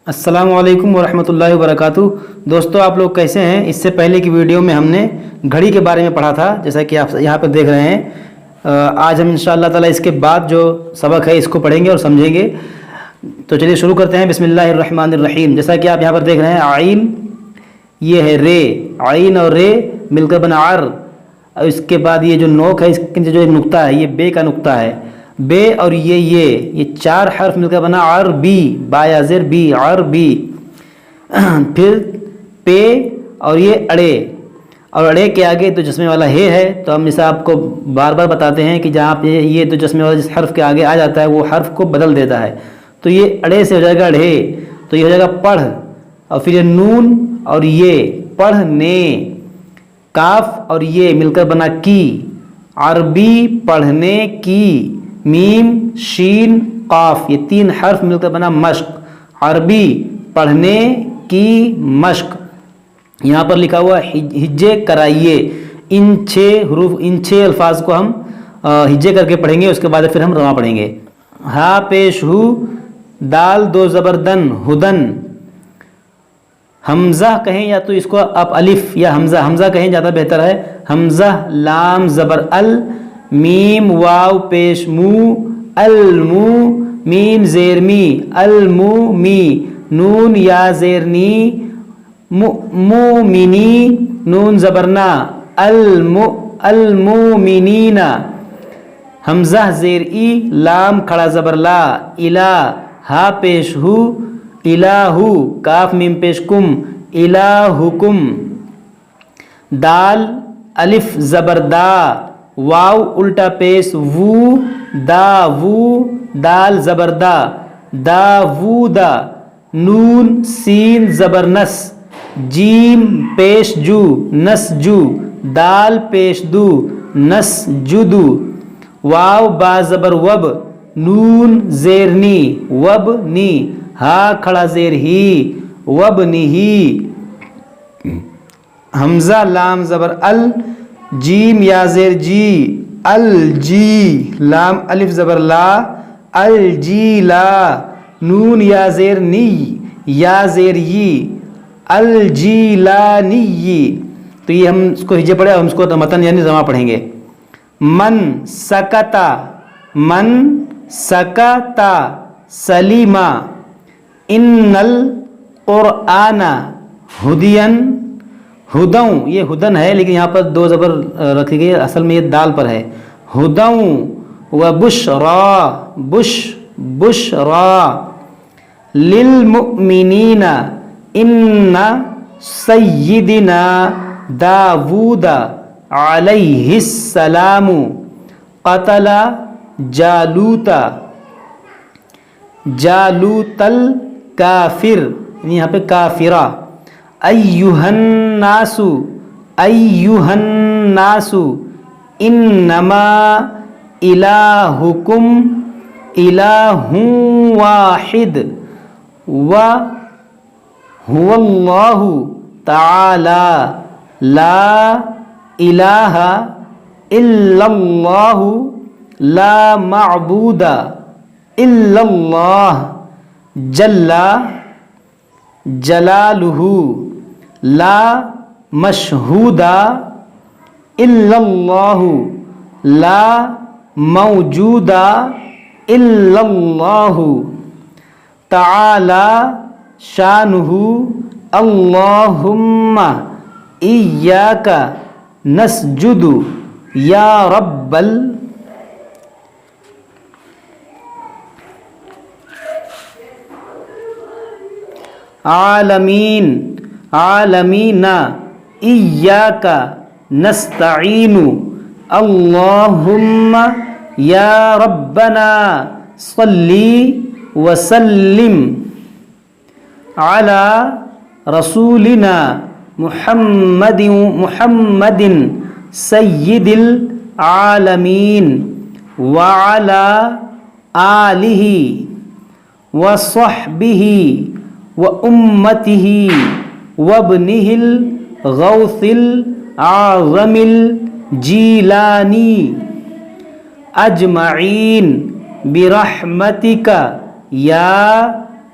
السلام علیکم ورحمۃ اللہ وبرکاتہ۔ دوستو آپ لوگ کیسے ہیں؟ اس سے پہلے کی ویڈیو میں ہم نے گھڑی کے بارے میں پڑھا تھا، جیسا کہ آپ یہاں پہ دیکھ رہے ہیں۔ آج ہم انشاءاللہ تعالی اس کے بعد جو سبق ہے اس کو پڑھیں گے اور سمجھیں گے۔ تو چلیے شروع کرتے ہیں۔ بسم اللہ الرحمن الرحیم۔ جیسا کہ آپ یہاں پر دیکھ رہے ہیں، عین یہ ہے رے، عین اور رے مل کر بنا عر، اور اس کے بعد یہ جو نوک ہے، اس کے جو ایک نقطہ ہے، یہ بے کا نقطہ ہے، بے اور یہ چار حرف مل کر بنا عربی، با یا زیر بی، عربی۔ پھر پے اور یہ اڑے، اور اڑے کے آگے تو جسمے والا ہے تو ہم اسے آپ کو بار بار بتاتے ہیں کہ جہاں پہ یہ تو جسمے والا جس حرف کے آگے آ جاتا ہے وہ حرف کو بدل دیتا ہے۔ تو یہ اڑے سے ہو جائے گا اڑھے، تو یہ ہو جائے گا پڑھ، اور پھر یہ نون اور یہ پڑھنے، کاف اور یہ مل کر بنا کی، عربی پڑھنے کی، میم شین قاف، یہ تین حرف مل کر بنا مشق، عربی پڑھنے کی مشق۔ یہاں پر لکھا ہوا ہجے کرائیے، ان چھ الفاظ کو ہم ہجے کر کے پڑھیں گے، اس کے بعد پھر ہم رواں پڑھیں گے۔ ہا پیش ہو، دال دو زبردن، ہدن، حمزہ کہیں یا تو اس کو آپ الف یا حمزہ کہیں زیادہ بہتر ہے۔ حمزہ لام زبر ال، میم واو پیش مو، المو، میم زیر می، المو می، نون یا زیر نی، مومنی، نون زبرنا، المومنین، حمزہ زیر ای، لام کھڑا زبر لا، الہ، ہا پیش ہو، الہ، کاف میم پیش کم، الہکم، دال الف زبر دا، واو الٹا پیش وو، دا وو، دال زبر دا، داوودا، نون سین زبر نس، جیم پیش جو، نس جو، دال پیش دو، نس جدو، واو با زبر وب، نون زیر نی، وب نی، ہا کھڑا زیر ہی، وب نی، حمزہ لام زبر ال، جیم یا زیر جی، الجی، لام الف زبر لا، الجی لا، نون یا زیر نی، یا زیر یی، الجی لا نی۔ تو یہ ہم اس کو ہجے پڑھے اور ہم اس کو متن یعنی رواں پڑھیں گے۔ من سکتا، من سکتا، سلیما، ان القرآن ہدین، ہدوں، یہ ہدن ہے لیکن یہاں پر دو زبر رکھی گئی، اصل میں یہ دال پر ہے، ہدوں و بشرا، بشرا للمؤمنین، ان سیدنا داود علیہ السلام قتل جالوت، جالوت الکافر، یہاں پہ کافرہ، ایہا الناس، ایہا الناس، انما الہکم الہ واحد وہو اللہ تعالی لا الہ الا اللہ، لا معبود الا اللہ جل جلالہ، لا مشہود الا اللہ، لا موجود الا اللہ تعالی شانہ، اللہم ایاک نسجد یا رب العالمین، عالمین، ایاک نستعین، اللہم یا ربنا صلی وسلم علی رسولنا محمد سید العالمین وعلی آلہ وصحبہ وامتہ وابنہ الغوث العظم الجیلانی اجمعین برحمتک یا